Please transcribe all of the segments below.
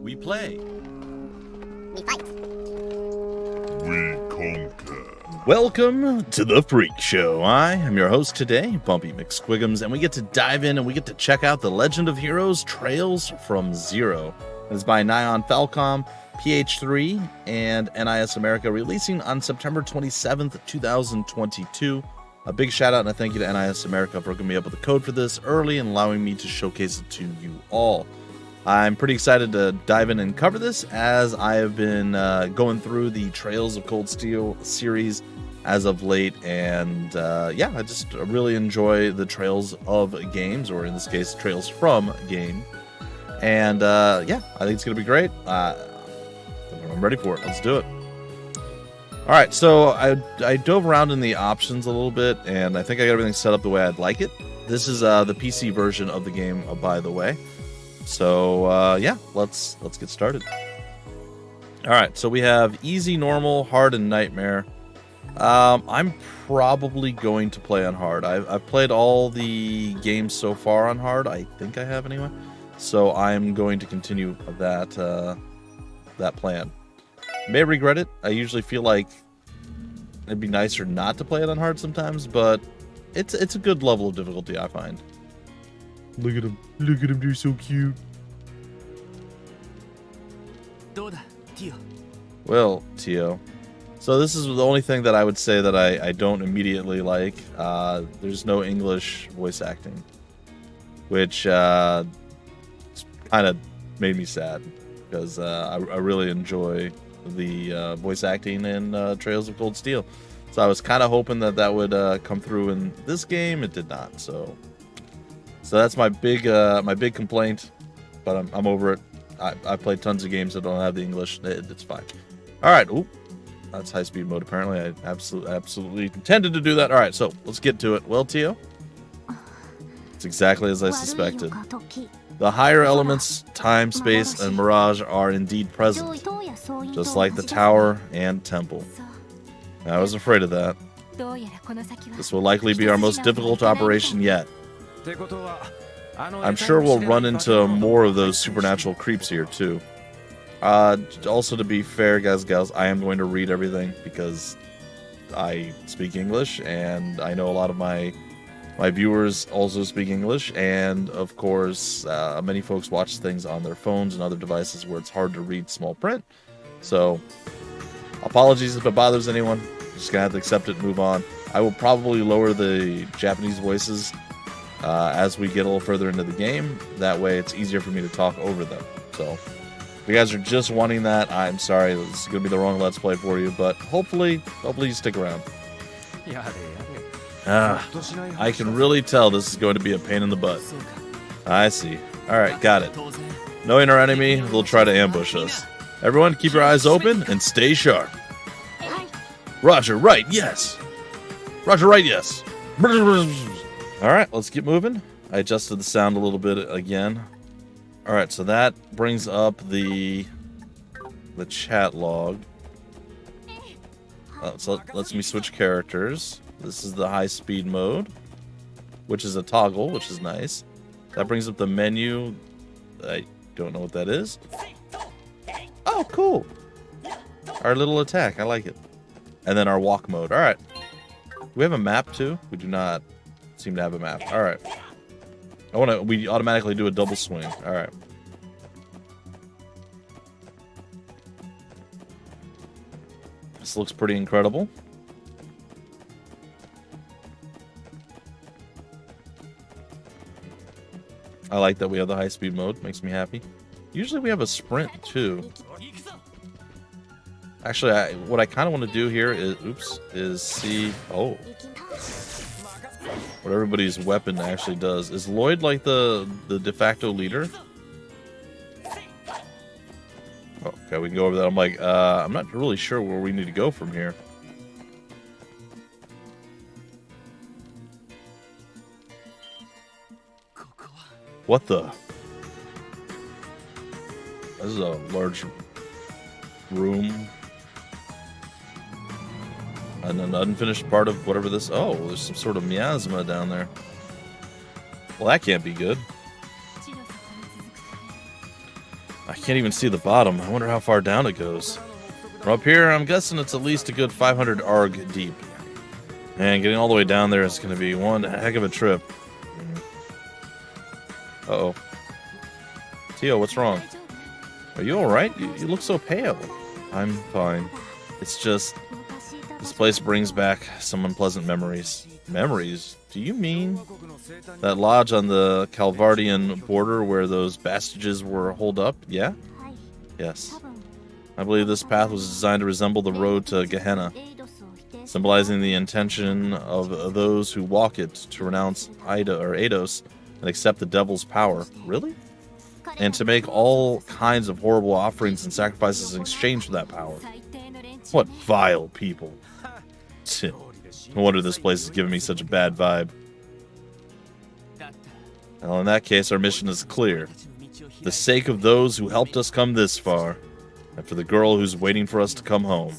We play. We fight. We conquer. Welcome to the Freak Show. I am your host today, Bumpy McSquigums, and we get to dive in and we get to check out The Legend of Heroes Trails from Zero. It's by Nyan Falcom, PH3, and NIS America, releasing on September 27th, 2022. A big shout out and a thank you to NIS America for hooking me up with a code for this early and allowing me to showcase it to you all. I'm pretty excited to dive in and cover this, as I have been going through the Trails of Cold Steel series as of late, and yeah, I just really enjoy the Trails of games, or in this case, Trails from game. And yeah, I think it's going to be great. I'm ready for it. Let's do it. All right, so I dove around in the options a little bit, and I think I got everything set up the way I'd like it. This is the PC version of the game, by the way. So yeah, let's get started. All right, so we have easy, normal, hard, and nightmare. I'm probably going to play on hard. I've played all the games so far on hard. I think I have anyway. So I'm going to continue that plan. May regret it. I usually feel like it'd be nicer not to play it on hard sometimes, but it's a good level of difficulty, I find. Look at him. Look at him, they're so cute. Well, Tio. So this is the only thing that I would say that I don't immediately like. There's no English voice acting, which kind of made me sad, because I really enjoy the voice acting in Trails of Cold Steel. So I was kind of hoping that would come through in this game. It did not. So that's my big complaint, but I'm over it. I played tons of games that don't have the English. It's fine. All right. Ooh, that's high speed mode. Apparently, I absolutely intended to do that. All right, so let's get to it. Well, Tio, it's exactly as I suspected. The higher elements, time, space, and mirage are indeed present, just like the tower and temple. I was afraid of that. This will likely be our most difficult operation yet. I'm sure we'll run into more of those supernatural creeps here, too. Also, to be fair, guys and gals, I am going to read everything, because I speak English, and I know a lot of my viewers also speak English, and of course, many folks watch things on their phones and other devices where it's hard to read small print. So, apologies if it bothers anyone. Just gonna have to accept it and move on. I will probably lower the Japanese voices as we get a little further into the game. That way, it's easier for me to talk over them. So, if you guys are just wanting that, I'm sorry. This is gonna be the wrong Let's Play for you, but hopefully you stick around. I can really tell this is going to be a pain in the butt. I see. Alright, got it. Knowing our enemy, they'll try to ambush us. Everyone, keep your eyes open and stay sharp. Roger, right, yes. Roger, right, yes. Alright, let's get moving. I adjusted the sound a little bit again. Alright, so that brings up the chat log. So lets me switch characters. This is the high speed mode, which is a toggle, which is nice. That brings up the menu. I don't know what that is. Oh, cool. Our little attack. I like it. And then our walk mode. All right. Do we have a map too? We do not seem to have a map. All right. We automatically do a double swing. All right. This looks pretty incredible. I like that we have the high speed mode. Makes me happy. Usually we have a sprint too. Actually, what I kind of want to do here is see. Oh, what everybody's weapon actually does. Is Lloyd like the de facto leader? Oh, okay, we can go over that. I'm like, I'm not really sure where we need to go from here. What the? This is a large room. And an unfinished part of whatever this... Oh, there's some sort of miasma down there. Well, that can't be good. I can't even see the bottom. I wonder how far down it goes. From up here, I'm guessing it's at least a good 500 arg deep. And getting all the way down there is going to be one heck of a trip. Uh-oh. Tio, what's wrong? Are you alright? You look so pale. I'm fine. It's just... this place brings back some unpleasant memories. Memories? Do you mean that lodge on the Calvardian border where those bastages were holed up? Yeah? Yes. I believe this path was designed to resemble the road to Gehenna, symbolizing the intention of those who walk it to renounce Eidos and accept the devil's power. Really? And to make all kinds of horrible offerings and sacrifices in exchange for that power. What vile people. No wonder this place is giving me such a bad vibe. Well, in that case, our mission is clear. For the sake of those who helped us come this far, and for the girl who's waiting for us to come home.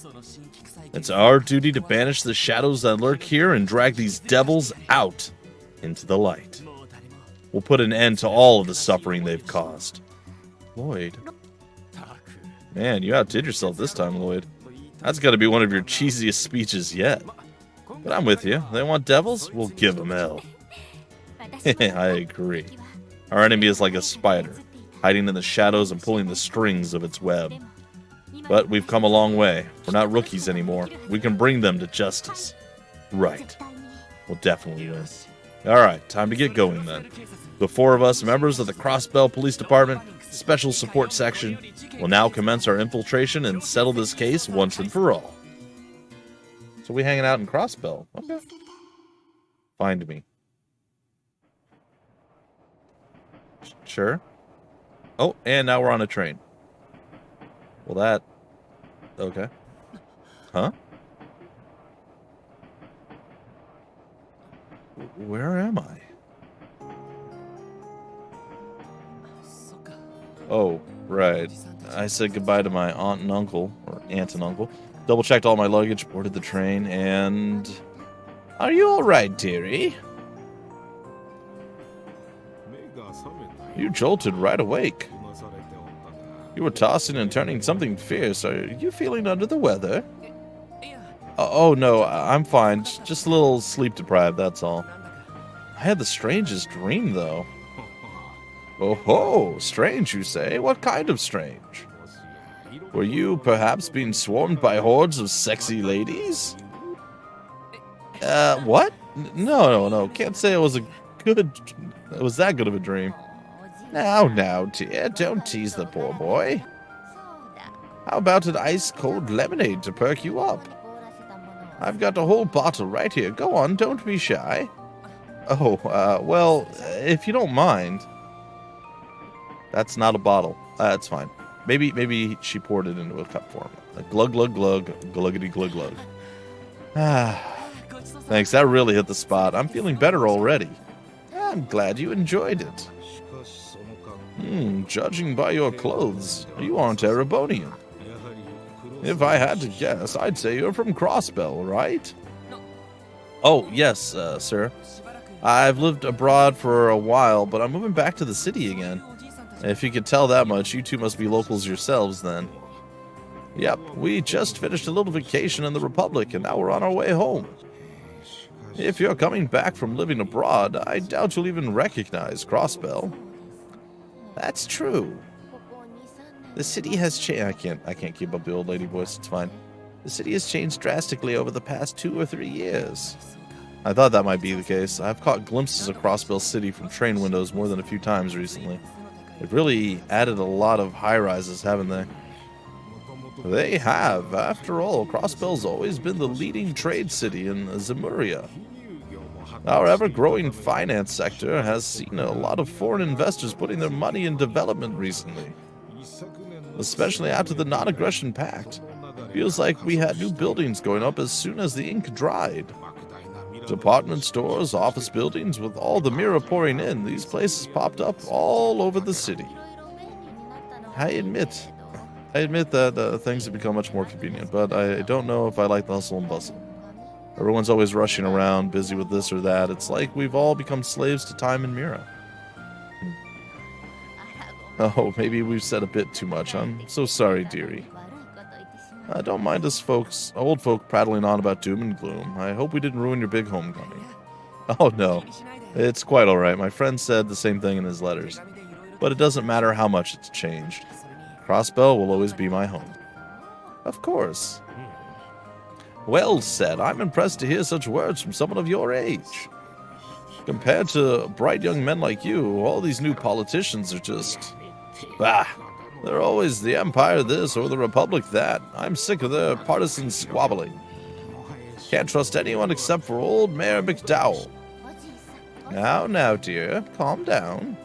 It's our duty to banish the shadows that lurk here and drag these devils out into the light. We'll put an end to all of the suffering they've caused. Lloyd. Man, you outdid yourself this time, Lloyd. That's got to be one of your cheesiest speeches yet. But I'm with you. They want devils? We'll give them hell. I agree. Our enemy is like a spider, hiding in the shadows and pulling the strings of its web. But we've come a long way. We're not rookies anymore. We can bring them to justice. Right. We'll definitely win. Alright, time to get going then. The four of us, members of the Crossbell Police Department, Special Support Section, will now commence our infiltration and settle this case once and for all. So we hanging out in Crossbell. Okay. Find me. Sure. Oh, and now we're on a train. Well, that... okay. Huh? Where am I? Oh, right. I said goodbye to my aunt and uncle, or aunt and uncle. Double-checked all my luggage, boarded the train, and... Are you alright, dearie? You jolted right awake. You were tossing and turning something fierce. Are you feeling under the weather? Oh, no, I'm fine. Just a little sleep-deprived, that's all. I had the strangest dream, though. Oh ho, strange, you say? What kind of strange? Were you perhaps being swarmed by hordes of sexy ladies? What? No. Can't say it was that good of a dream. Now, dear, don't tease the poor boy. How about an ice-cold lemonade to perk you up? I've got a whole bottle right here. Go on, don't be shy. Oh, well, if you don't mind. That's not a bottle. That's fine. Maybe she poured it into a cup for me. Glug, glug, glug, gluggity, glug, glug. Thanks, that really hit the spot. I'm feeling better already. I'm glad you enjoyed it. Judging by your clothes, you aren't Erebonian. If I had to guess, I'd say you're from Crossbell, right? Oh, yes, sir. I've lived abroad for a while, but I'm moving back to the city again. If you could tell that much, you two must be locals yourselves, then. Yep, we just finished a little vacation in the Republic, and now we're on our way home. If you're coming back from living abroad, I doubt you'll even recognize Crossbell. That's true. The city has changed. I can't keep up the old lady voice. It's fine. The city has changed drastically over the past 2 or 3 years. I thought that might be the case. I've caught glimpses of Crossbell City from train windows more than a few times recently. They've really added a lot of high-rises, haven't they? They have. After all, Crossbell's always been the leading trade city in Zemuria. Our ever-growing finance sector has seen a lot of foreign investors putting their money in development recently. Especially after the non-aggression pact. Feels like we had new buildings going up as soon as the ink dried. Department stores, office buildings, with all the mirror pouring in, these places popped up all over the city. I admit that things have become much more convenient, but I don't know if I like the hustle and bustle. Everyone's always rushing around, busy with this or that. It's like we've all become slaves to time and Mira. Oh, maybe we've said a bit too much. I'm so sorry, dearie. Don't mind us old folk prattling on about doom and gloom. I hope we didn't ruin your big homecoming. Oh no, it's quite alright. My friend said the same thing in his letters. But it doesn't matter how much it's changed. Crossbell will always be my home. Of course. Well said. I'm impressed to hear such words from someone of your age. Compared to bright young men like you, all these new politicians are just... they're always the Empire this or the Republic that. I'm sick of their partisan squabbling. Can't trust anyone except for old Mayor McDowell. Now, dear, calm down.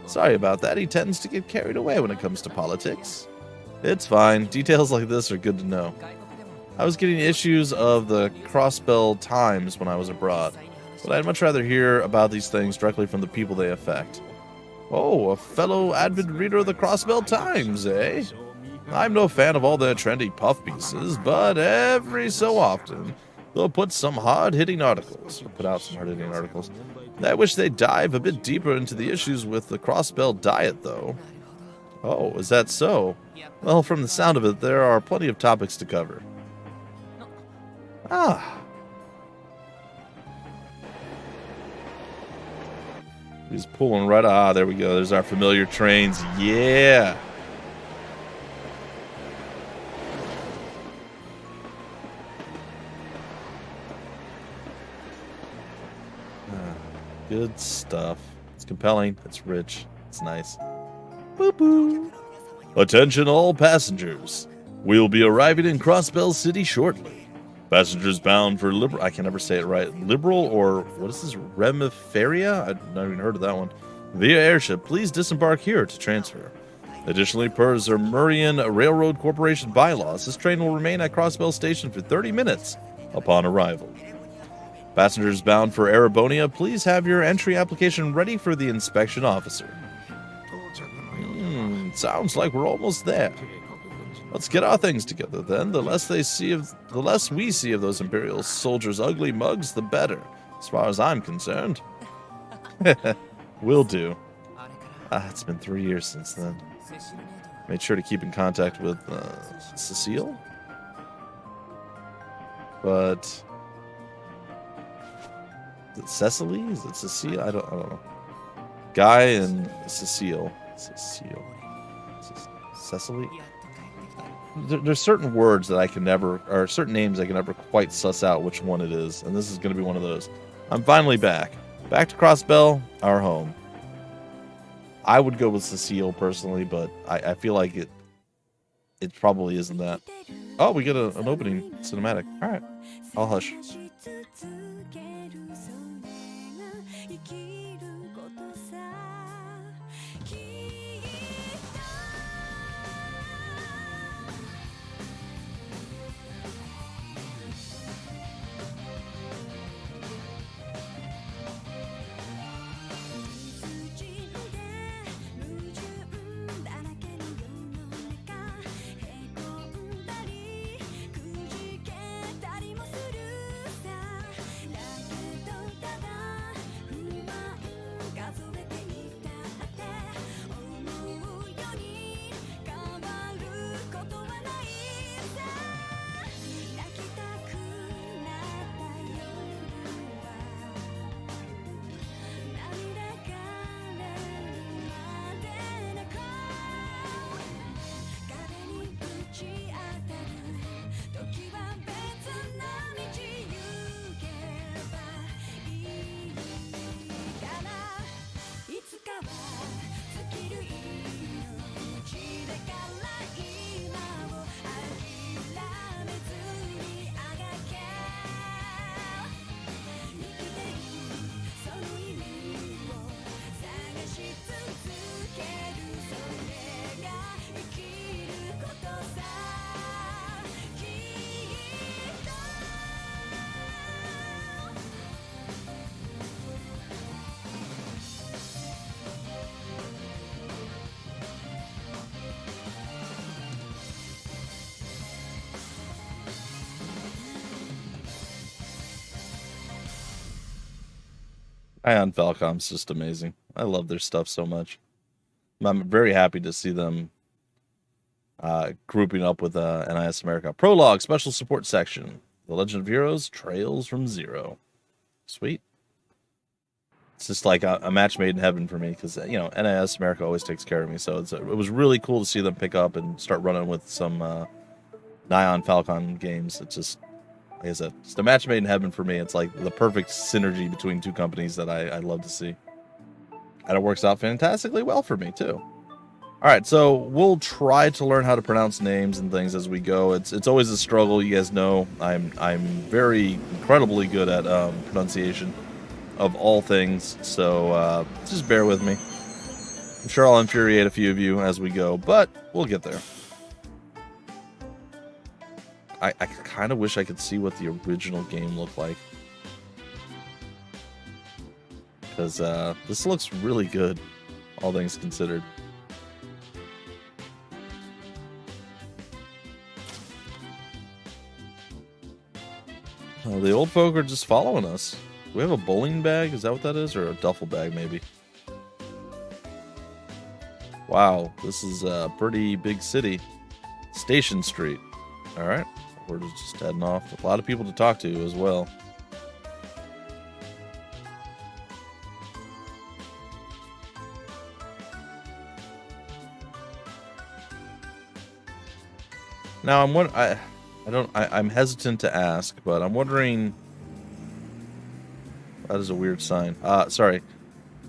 Sorry about that. He tends to get carried away when it comes to politics. It's fine. Details like this are good to know. I was getting issues of the Crossbell Times when I was abroad, but I'd much rather hear about these things directly from the people they affect. Oh, a fellow avid reader of the Crossbell Times, eh? I'm no fan of all their trendy puff pieces, but every so often they'll put out some hard-hitting articles. I wish they'd dive a bit deeper into the issues with the Crossbell diet, though. Oh, is that so? Well, from the sound of it, there are plenty of topics to cover. He's pulling right... there we go. There's our familiar trains. Yeah! Good stuff. It's compelling. It's rich. It's nice. Boo-boo. Attention all passengers. We'll be arriving in Crossbell City shortly. Passengers bound for I can never say it right. Liberal or what is this? Remiferia? I've not even heard of that one. Via airship, please disembark here to transfer. Additionally, per Zermurian Railroad Corporation bylaws, this train will remain at Crossbell Station for 30 minutes upon arrival. Passengers bound for Erebonia, please have your entry application ready for the inspection officer. Sounds like we're almost there. Let's get our things together, then. The less we see of those Imperial soldiers' ugly mugs, the better, as far as I'm concerned. Will do. It's been 3 years since then. Made sure to keep in contact with Cecile. But is it Cecily? Is it Cecile? I don't know. Guy and Cecile. Cecily? There's certain words that I can never, or certain names I can never quite suss out which one it is, and this is going to be one of those. I'm finally back. Back to Crossbell, our home. I would go with Cecile personally, but I feel like it probably isn't that. Oh, we get an opening cinematic. All right. I'll hush. Ion Falcom's just amazing. I love their stuff so much. I'm very happy to see them grouping up with NIS America. Prologue, special support section. The Legend of Heroes, Trails from Zero. Sweet. It's just like a match made in heaven for me because, you know, NIS America always takes care of me. So it was really cool to see them pick up and start running with some Nyan Falcon games. It's just, like I said, it's a match made in heaven for me. It's like the perfect synergy between two companies that I love to see. And it works out fantastically well for me, too. All right, so we'll try to learn how to pronounce names and things as we go. It's always a struggle. You guys know I'm very incredibly good at pronunciation of all things, so just bear with me. I'm sure I'll infuriate a few of you as we go, but we'll get there. I kind of wish I could see what the original game looked like, because this looks really good, all things considered. The old folk are just following us. Do we have a bowling bag? Is that what that is? Or a duffel bag, maybe? Wow, this is a pretty big city. Station Street. Alright, we're just heading off. A lot of people to talk to as well. Now, I'm hesitant to ask, but I'm wondering. That is a weird sign. Sorry.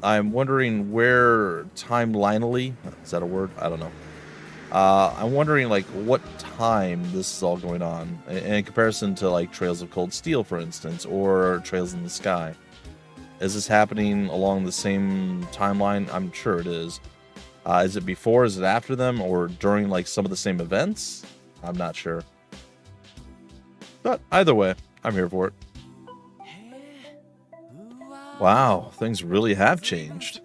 I'm wondering where timelinely, is that a word? I don't know. I'm wondering like what time this is all going on in comparison to like Trails of Cold Steel, for instance, or Trails in the Sky. Is this happening along the same timeline? I'm sure it is. Is it before? Is it after them? Or during like some of the same events? I'm not sure. But either way, I'm here for it. Wow, things really have changed.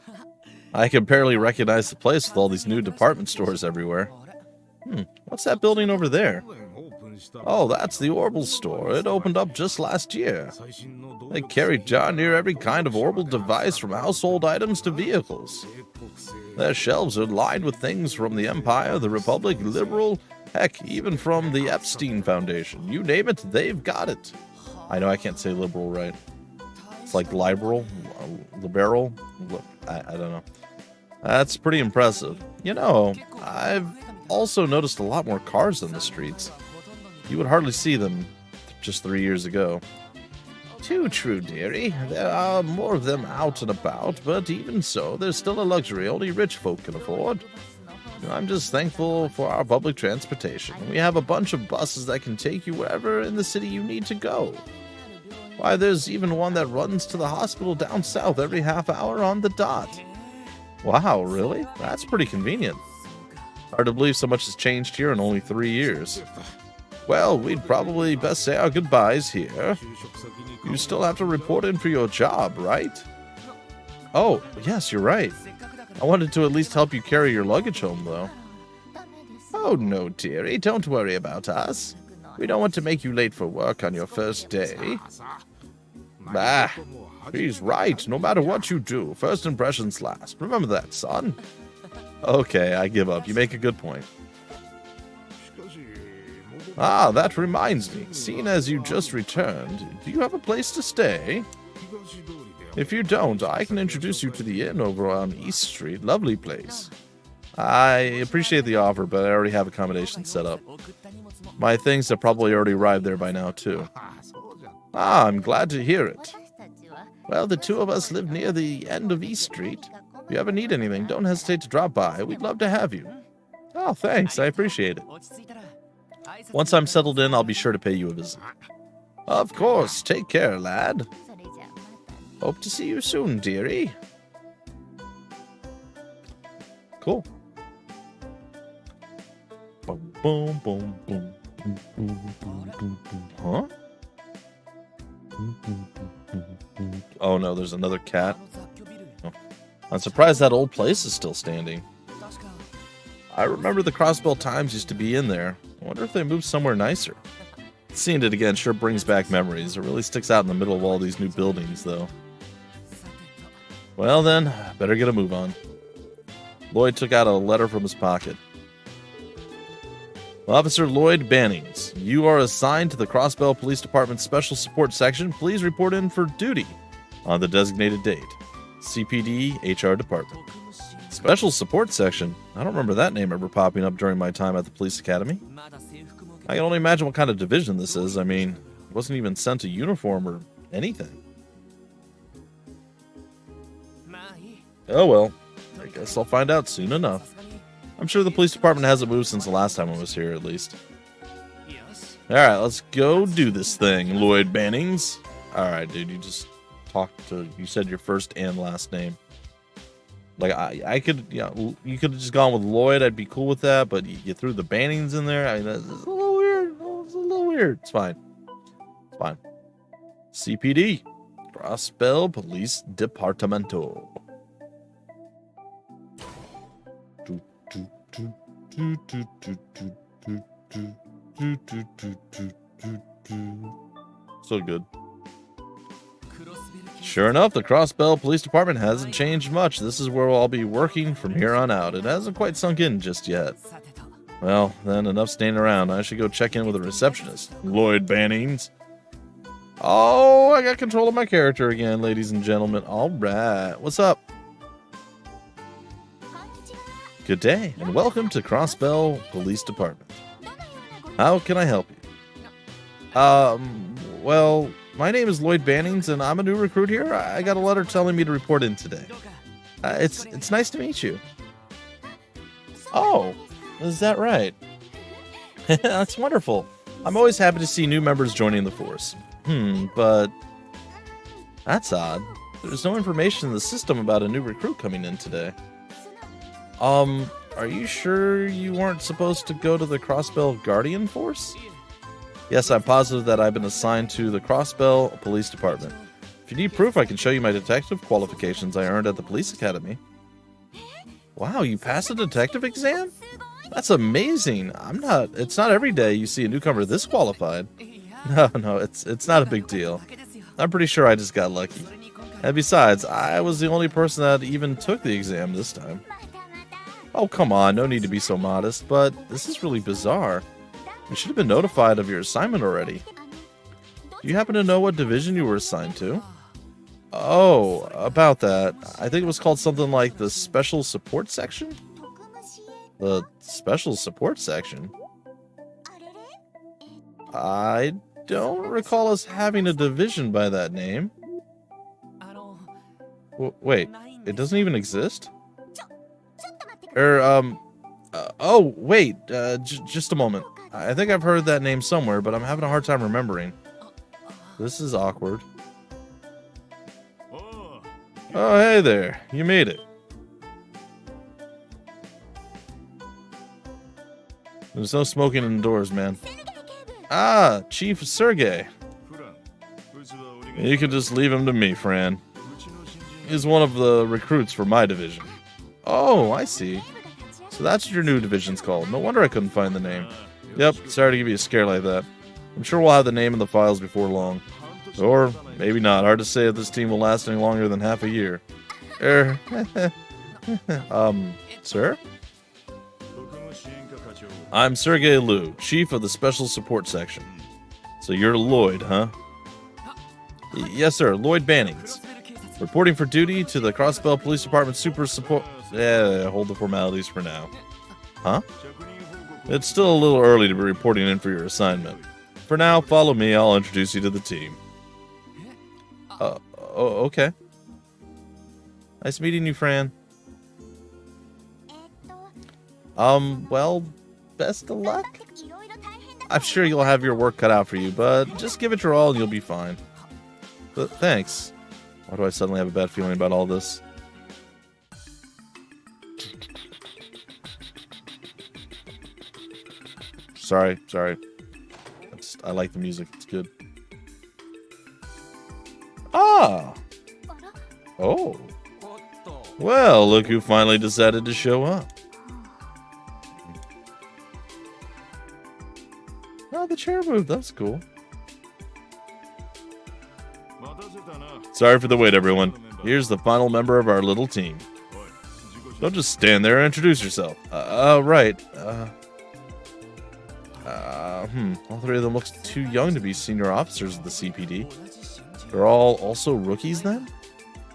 I can barely recognize the place with all these new department stores everywhere. What's that building over there? Oh, that's the Orbital Store. It opened up just last year. They carry darn near every kind of orbital device from household items to vehicles. Their shelves are lined with things from the Empire, the Republic, Liberal, heck, even from the Epstein Foundation. You name it, they've got it. I know I can't say liberal right. It's like liberal, liberal. I don't know. That's pretty impressive. You know, I've also noticed a lot more cars in the streets. You would hardly see them just 3 years ago. Too true, dearie. There are more of them out and about, but even so, there's still a luxury only rich folk can afford. I'm just thankful for our public transportation. We have a bunch of buses that can take you wherever in the city you need to go. Why, there's even one that runs to the hospital down south every half hour on the dot. Wow, really? That's pretty convenient. Hard to believe so much has changed here in only 3 years. Well, we'd probably best say our goodbyes here. You still have to report in for your job, right? Oh, yes, you're right. I wanted to at least help you carry your luggage home, though. Oh, no, dearie, don't worry about us. We don't want to make you late for work on your first day. Bah, he's right. No matter what you do, first impressions last. Remember that, son. Okay, I give up. You make a good point. Ah, that reminds me. Seeing as you just returned, do you have a place to stay? If you don't, I can introduce you to the inn over on East Street. Lovely place. I appreciate the offer, but I already have accommodations set up. My things have probably already arrived there by now, too. Ah, I'm glad to hear it. Well, the two of us live near the end of East Street. If you ever need anything, don't hesitate to drop by. We'd love to have you. Oh, thanks. I appreciate it. Once I'm settled in, I'll be sure to pay you a visit. Of course. Take care, lad. Hope to see you soon, dearie. Cool. Boom, boom, boom, boom, boom, boom, boom, boom. Huh? Oh no, there's another cat. Oh. I'm surprised that old place is still standing. I remember the Crossbell Times used to be in there. I wonder if they moved somewhere nicer. Seeing it again sure brings back memories. It really sticks out in the middle of all these new buildings, though. Well then, better get a move on. Lloyd took out a letter from his pocket. Officer Lloyd Bannings, you are assigned to the Crossbell Police Department Special Support Section. Please report in for duty on the designated date. CPD HR Department. Special Support Section? I don't remember that name ever popping up during my time at the police academy. I can only imagine what kind of division this is. I mean, it wasn't even sent a uniform or anything. Oh well, I guess I'll find out soon enough. I'm sure the police department hasn't moved since the last time I was here, at least. Alright, let's go do this thing, Lloyd Bannings. Alright, dude, you just talked to... You said your first and last name. Like, I could... Yeah, you could have just gone with Lloyd. I'd be cool with that, but you threw the Bannings in there. I mean, that's a little weird. It's a little weird. It's fine. It's fine. CPD. Crossbell Police Departamento. So good. Sure enough, the Crossbell Police Department hasn't changed much. This is where I'll be working from here on out. It hasn't quite sunk in just yet. Well, then enough standing around. I should go check in with the receptionist. Lloyd Bannings. Oh, I got control of my character again, ladies and gentlemen. All right. What's up? Good day, and welcome to Crossbell Police Department. How can I help you? Well, my name is Lloyd Bannings, and I'm a new recruit here. I got a letter telling me to report in today. It's nice to meet you. Oh, is that right? That's wonderful. I'm always happy to see new members joining the force. But that's odd. There's no information in the system about a new recruit coming in today. Are you sure you weren't supposed to go to the Crossbell Guardian Force? Yes, I'm positive that I've been assigned to the Crossbell Police Department. If you need proof, I can show you my detective qualifications I earned at the police academy. Wow, you passed a detective exam? That's amazing. It's not every day you see a newcomer this qualified. No, it's not a big deal. I'm pretty sure I just got lucky. And besides, I was the only person that even took the exam this time. Oh, come on, no need to be so modest, but this is really bizarre. You should have been notified of your assignment already. Do you happen to know what division you were assigned to? Oh, about that. I think it was called something like the Special Support Section? The Special Support Section? I don't recall us having a division by that name. Wait, it doesn't even exist? Oh, wait, just a moment. I think I've heard that name somewhere, but I'm having a hard time remembering. This is awkward. Oh, hey there. You made it. There's no smoking indoors, man. Ah, Chief Sergey. You can just leave him to me, Fran. He's one of the recruits for my division. Oh, I see. So that's what your new division's called. No wonder I couldn't find the name. Yep, sorry to give you a scare like that. I'm sure we'll have the name in the files before long. Or maybe not. Hard to say if this team will last any longer than half a year. Sir? I'm Sergey Liu, Chief of the Special Support Section. So you're Lloyd, huh? Yes, sir. Lloyd Bannings. Reporting for duty to the Crossbell Police Department Super Support... hold the formalities for now. Huh? It's still a little early to be reporting in for your assignment. For now, follow me. I'll introduce you to the team. Okay. Nice meeting you, Fran. Well, best of luck. I'm sure you'll have your work cut out for you, but just give it your all and you'll be fine. But thanks. Why do I suddenly have a bad feeling about all this? Sorry. I like the music. It's good. Ah! Oh. Well, look who finally decided to show up. Oh, the chair moved. That's cool. Sorry for the wait, everyone. Here's the final member of our little team. Don't just stand there and introduce yourself. Right. All three of them look too young to be senior officers of the CPD. They're all also rookies then?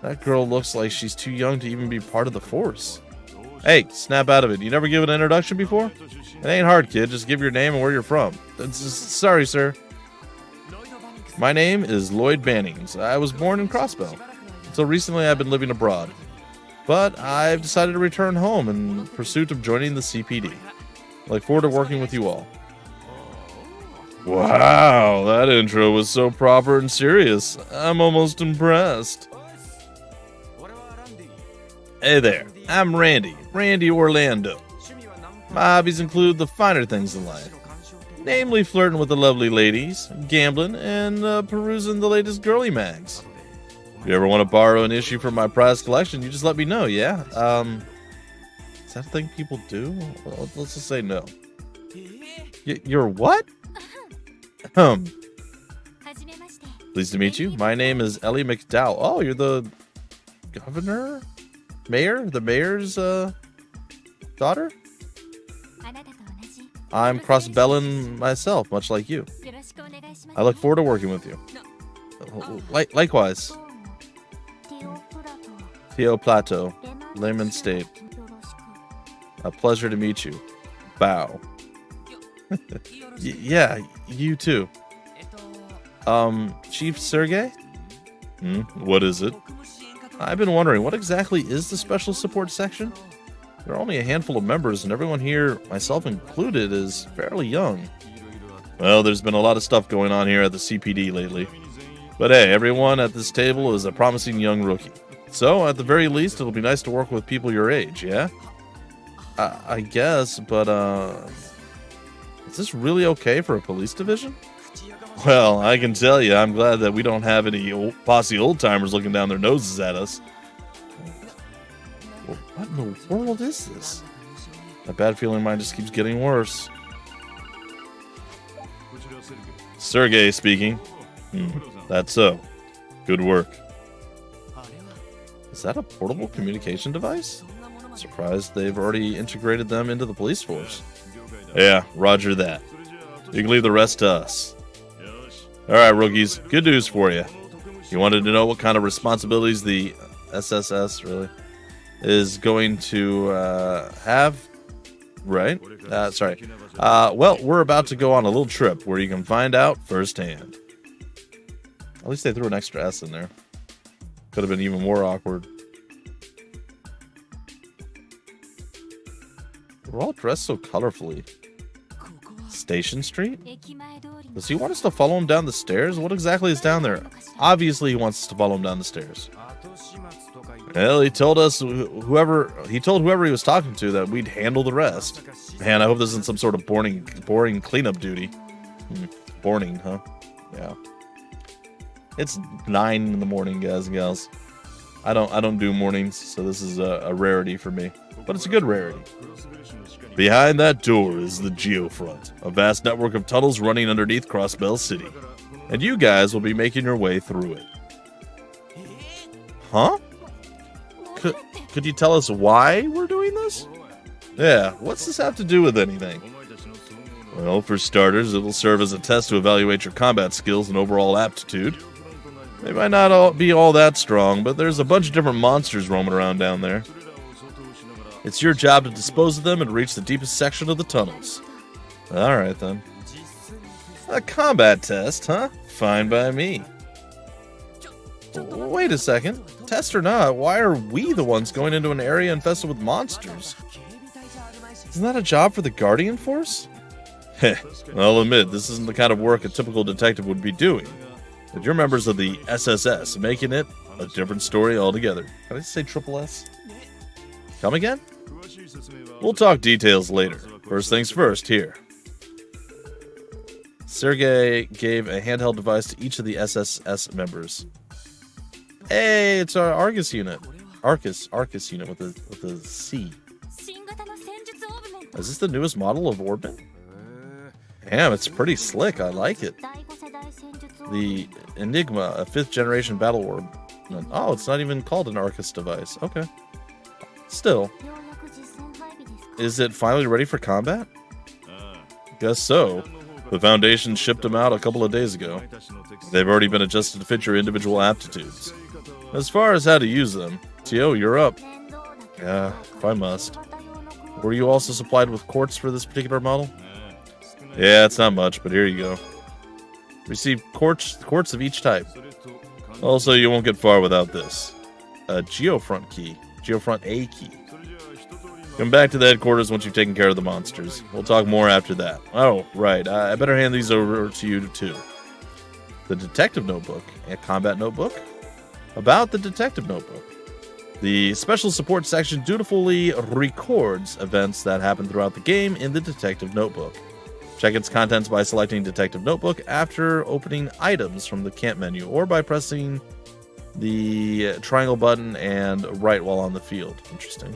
That girl looks like she's too young to even be part of the force. Hey, snap out of it. You never give an introduction before? It ain't hard, kid. Just give your name and where you're from. Sorry, sir. My name is Lloyd Bannings. I was born in Crossbell. Until recently, I've been living abroad. But I've decided to return home in pursuit of joining the CPD. I look forward to working with you all. Wow, that intro was so proper and serious. I'm almost impressed. Hey there, I'm Randy Orlando. My hobbies include the finer things in life, namely flirting with the lovely ladies, gambling, and perusing the latest girly mags. If you ever want to borrow an issue from my prized collection, you just let me know, yeah? Is that a thing people do? Well, let's just say no. You're what? Pleased to meet you. My name is Ellie McDowell. Oh, you're the governor? Mayor? The mayor's daughter? I'm Crossbellin myself, much like you. I look forward to working with you. Likewise. Theo Plateau, Layman State. A pleasure to meet you. Bow. Yeah, you too. Chief Sergey? What is it? I've been wondering, what exactly is the Special Support Section? There are only a handful of members, and everyone here, myself included, is fairly young. Well, there's been a lot of stuff going on here at the CPD lately. But hey, everyone at this table is a promising young rookie. So, at the very least, it'll be nice to work with people your age, yeah? I guess, but, is this really okay for a police division? Well, I can tell you, I'm glad that we don't have any posse old-timers looking down their noses at us. Well, what in the world is this? My bad feeling mine just keeps getting worse. Sergey speaking. That's so. Good work. Is that a portable communication device? Surprised they've already integrated them into the police force. Yeah, roger that. You can leave the rest to us. Alright, rookies, good news for you. You wanted to know what kind of responsibilities the SSS really is going to have? Right? Sorry. Well, we're about to go on a little trip where you can find out firsthand. At least they threw an extra S in there. Could have been even more awkward. We're all dressed so colorfully. Station Street? Does he want us to follow him down the stairs? What exactly is down there? Obviously he wants us to follow him down the stairs. Well, he told us whoever he was talking to that we'd handle the rest. Man, I hope this isn't some sort of boring cleanup duty. Boring, huh? Yeah. It's 9 in the morning, guys and gals. I don't do mornings, so this is a rarity for me. But it's a good rarity. Behind that door is the Geofront, a vast network of tunnels running underneath Crossbell City. And you guys will be making your way through it. Huh? Could you tell us why we're doing this? Yeah, what's this have to do with anything? Well, for starters, it'll serve as a test to evaluate your combat skills and overall aptitude. They might not be all that strong, but there's a bunch of different monsters roaming around down there. It's your job to dispose of them and reach the deepest section of the tunnels. Alright then. A combat test, huh? Fine by me. Wait a second. Test or not, why are we the ones going into an area infested with monsters? Isn't that a job for the Guardian Force? Heh, I'll admit, this isn't the kind of work a typical detective would be doing. But you're members of the SSS, making it a different story altogether. Can I say triple S? Come again? We'll talk details later. First things first, here. Sergey gave a handheld device to each of the SSS members. Hey, it's our Argus unit. Arcus unit with a C. Is this the newest model of Orbit? Damn, it's pretty slick. I like it. The Enigma, a 5th generation battle orb. Oh, it's not even called an Arcus device. Okay. Still, is it finally ready for combat? Guess so. The Foundation shipped them out a couple of days ago. They've already been adjusted to fit your individual aptitudes. As far as how to use them, Tio, you're up. Yeah, if I must. Were you also supplied with quartz for this particular model? Yeah, it's not much, but here you go. Receive quartz of each type. Also, you won't get far without this. A Geofront key. Geofront A key. Come back to the headquarters once you've taken care of the monsters. We'll talk more after that. Oh, right. I better hand these over to you, too. The Detective Notebook. A combat notebook? About the Detective Notebook. The Special Support section dutifully records events that happen throughout the game in the Detective Notebook. Check its contents by selecting Detective Notebook after opening items from the camp menu or by pressing the triangle button and right while on the field. Interesting.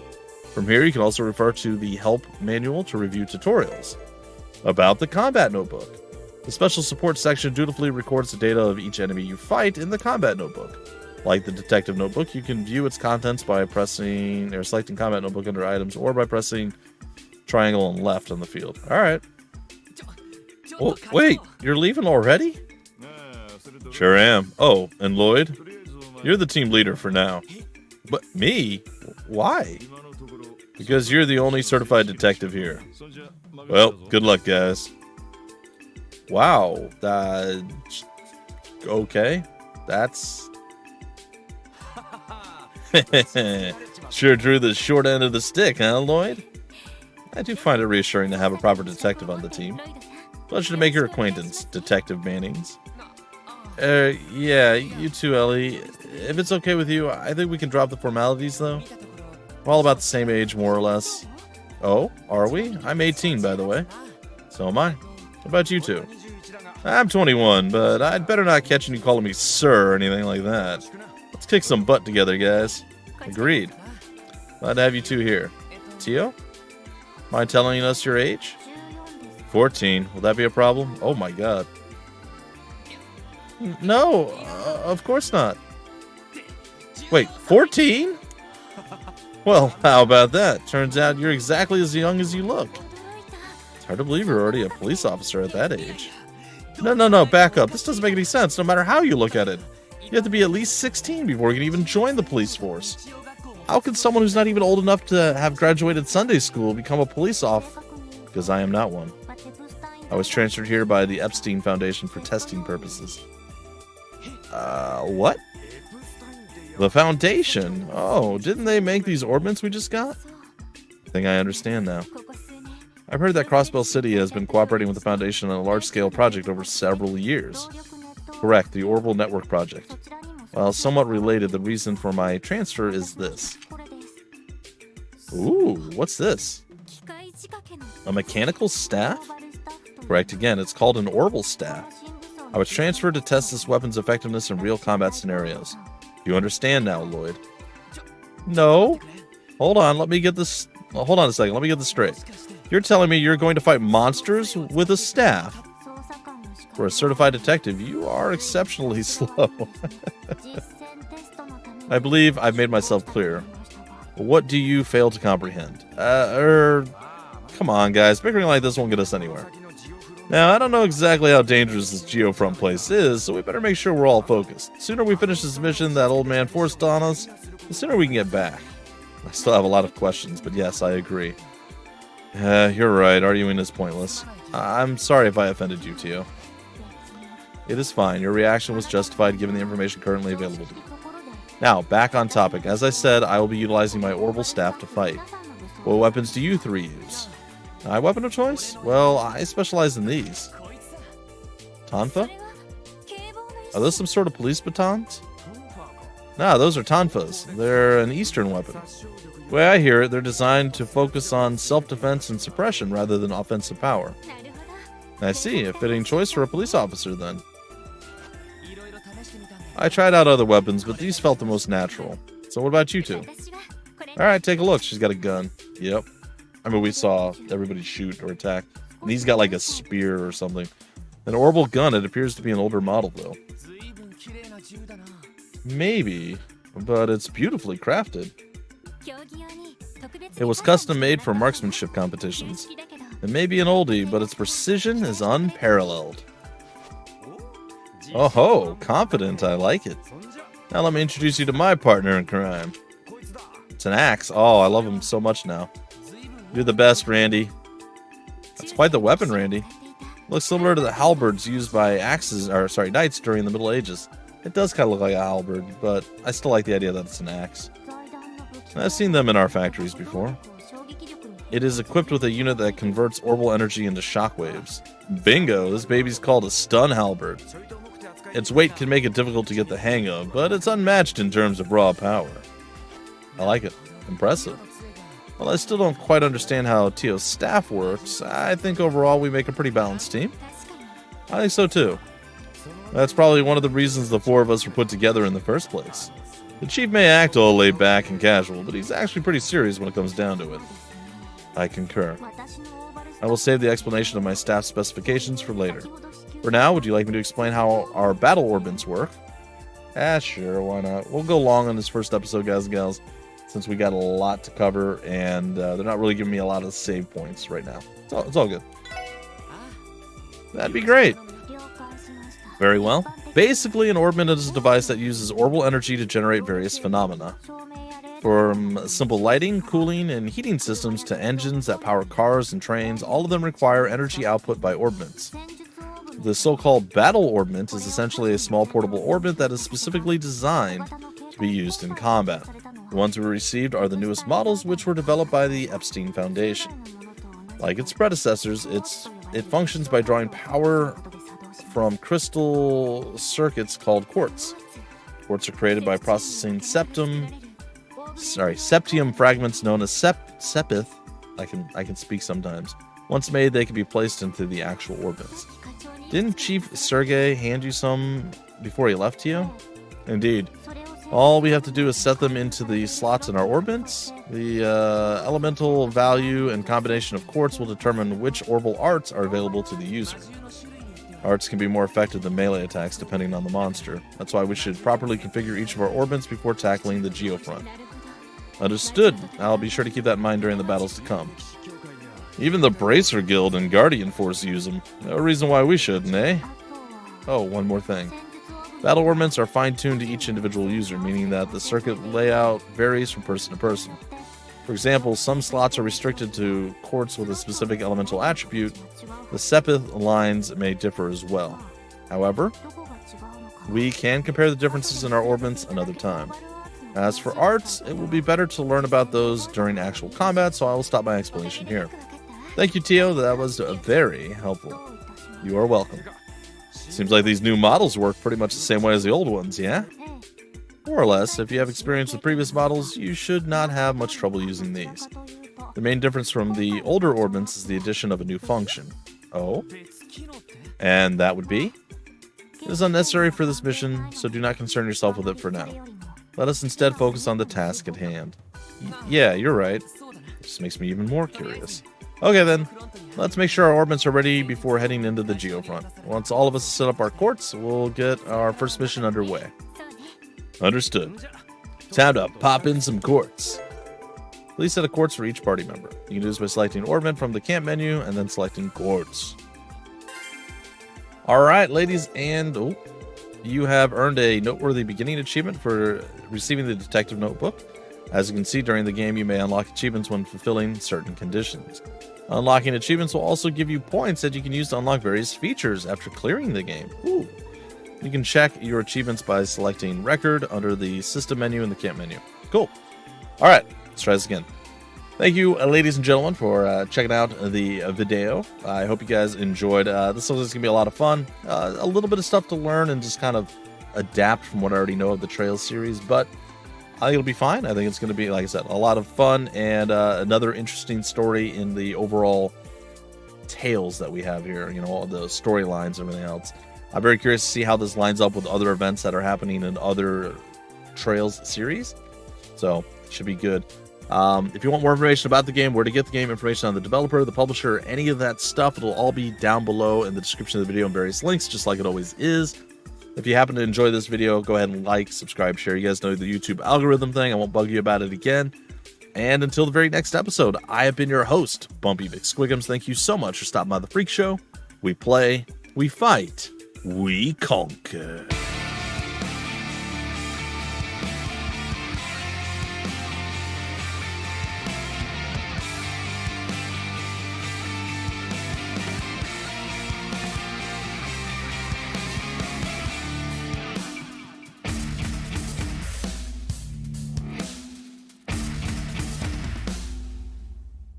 From here, you can also refer to the help manual to review tutorials. About the Combat Notebook. The Special Support section dutifully records the data of each enemy you fight in the Combat Notebook. Like the Detective Notebook, you can view its contents by pressing or selecting Combat Notebook under items or by pressing triangle and left on the field. All right. Well, wait, you're leaving already? Sure am. Oh, and Lloyd, you're the team leader for now. But me? Why? Because you're the only certified detective here. Well, good luck, guys. Wow. Okay. That's... Sure drew the short end of the stick, huh, Lloyd? I do find it reassuring to have a proper detective on the team. Pleasure to make your acquaintance, Detective Mannings. Yeah, you too, Ellie. If it's okay with you, I think we can drop the formalities, though. We're all about the same age, more or less. Oh, are we? I'm 18, by the way. So am I. What about you two? I'm 21, but I'd better not catch you calling me sir or anything like that. Let's kick some butt together, guys. Agreed. Glad to have you two here. Tio? Mind telling us your age? 14. Will that be a problem? Oh my god. No, of course not. Wait, 14? Well, how about that? Turns out you're exactly as young as you look. It's hard to believe you're already a police officer at that age. No, back up. This doesn't make any sense, no matter how you look at it. You have to be at least 16 before you can even join the police force. How can someone who's not even old enough to have graduated Sunday school become a police officer? Because I am not one. I was transferred here by the Epstein Foundation for testing purposes. What? The Foundation? Oh, didn't they make these orbments we just got? I think I understand now. I've heard that Crossbell City has been cooperating with the Foundation on a large-scale project over several years. Correct, the Orbital Network project. While somewhat related, the reason for my transfer is this. Ooh, what's this? A mechanical staff? Correct again, it's called an orbital staff. I was transferred to test this weapon's effectiveness in real combat scenarios. You understand now, Lloyd? No. Hold on, let me get this... Hold on a second, let me get this straight. You're telling me you're going to fight monsters with a staff? For a certified detective, you are exceptionally slow. I believe I've made myself clear. What do you fail to comprehend? Come on, guys. Bickering like this won't get us anywhere. Now, I don't know exactly how dangerous this Geofront place is, so we better make sure we're all focused. The sooner we finish this mission that old man forced on us, the sooner we can get back. I still have a lot of questions, but yes, I agree. You're right. Arguing is pointless. I'm sorry if I offended you, Tio. It is fine. Your reaction was justified given the information currently available to you. Now, back on topic. As I said, I will be utilizing my orbital staff to fight. What weapons do you three use? My weapon of choice? Well, I specialize in these. Tonfa? Are those some sort of police batons? Nah, those are tonfas. They're an Eastern weapon. The way I hear it, they're designed to focus on self-defense and suppression rather than offensive power. I see. A fitting choice for a police officer, then. I tried out other weapons, but these felt the most natural. So what about you two? Alright, take a look. She's got a gun. Yep. I mean, we saw everybody shoot or attack. And he's got like a spear or something. An orbital gun. It appears to be an older model, though. Maybe, but it's beautifully crafted. It was custom made for marksmanship competitions. It may be an oldie, but its precision is unparalleled. Oh ho, confident, I like it. Now let me introduce you to my partner in crime. It's an axe. Oh, I love him so much now. You're the best, Randy. That's quite the weapon, Randy. Looks similar to the halberds used by knights during the Middle Ages. It does kind of look like a halberd, but I still like the idea that it's an axe. I've seen them in our factories before. It is equipped with a unit that converts orbital energy into shockwaves. Bingo, this baby's called a stun halberd. Its weight can make it difficult to get the hang of, but it's unmatched in terms of raw power. I like it. Impressive. Well, I still don't quite understand how Tio's staff works. I think overall we make a pretty balanced team. I think so too. That's probably one of the reasons the four of us were put together in the first place. The chief may act all laid back and casual, but he's actually pretty serious when it comes down to it. I concur. I will save the explanation of my staff specifications for later. For now, would you like me to explain how our battle orbits work? Sure, why not? We'll go long on this first episode, guys and gals, since we got a lot to cover, and they're not really giving me a lot of save points right now. It's all good. That'd be great. Very well. Basically, an orbit is a device that uses orbital energy to generate various phenomena. From simple lighting, cooling, and heating systems to engines that power cars and trains, all of them require energy output by orbits. The so-called battle orbit is essentially a small portable orbit that is specifically designed to be used in combat. The ones we received are the newest models, which were developed by the Epstein Foundation. Like its predecessors, it functions by drawing power from crystal circuits called quartz. Quartz are created by processing septium fragments known as sepith. I can speak sometimes. Once made, they can be placed into the actual orbits. Didn't Chief Sergey hand you some before he left you? Indeed. All we have to do is set them into the slots in our orbits. The elemental value and combination of quartz will determine which orbital arts are available to the user. Arts can be more effective than melee attacks depending on the monster. That's why we should properly configure each of our orbits before tackling the geofront. Understood. I'll be sure to keep that in mind during the battles to come. Even the Bracer Guild and Guardian Force use them. No reason why we shouldn't, eh? Oh, one more thing. Battle orbits are fine-tuned to each individual user, meaning that the circuit layout varies from person to person. For example, some slots are restricted to quartz with a specific elemental attribute. The sepith lines may differ as well. However, we can compare the differences in our orbits another time. As for arts, it will be better to learn about those during actual combat, so I will stop my explanation here. Thank you, Tio. That was very helpful. You are welcome. Seems like these new models work pretty much the same way as the old ones, yeah? More or less, if you have experience with previous models, you should not have much trouble using these. The main difference from the older orbits is the addition of a new function. Oh? And that would be? It is unnecessary for this mission, so do not concern yourself with it for now. Let us instead focus on the task at hand. Yeah, you're right. This makes me even more curious. Okay then, let's make sure our orbits are ready before heading into the geofront. Once all of us set up our quartz, we'll get our first mission underway. Understood. Time to pop in some quartz. Please set a quartz for each party member. You can do this by selecting orbit from the camp menu and then selecting quartz. Alright, ladies and you have earned a noteworthy beginning achievement for receiving the detective notebook. As you can see, during the game, you may unlock achievements when fulfilling certain conditions. Unlocking achievements will also give you points that you can use to unlock various features after clearing the game. Ooh. You can check your achievements by selecting record under the system menu in the camp menu. Cool. All right, let's try this again. Thank you, ladies and gentlemen, for checking out the video. I hope you guys enjoyed. This is going to be a lot of fun. A little bit of stuff to learn and just kind of adapt from what I already know of the Trails series, but I think it'll be fine. I think it's going to be, like I said, a lot of fun and another interesting story in the overall tales that we have here, you know, all the storylines and everything else. I'm very curious to see how this lines up with other events that are happening in other Trails series. So, it should be good. If you want more information about the game, where to get the game, information on the developer, the publisher, any of that stuff, it'll all be down below in the description of the video and various links, just like it always is. If you happen to enjoy this video, go ahead and like, subscribe, share. You guys know the YouTube algorithm thing. I won't bug you about it again. And until the very next episode, I have been your host, Bumpy McSquigums. Thank you so much for stopping by the Freak Show. We play, we fight, we conquer.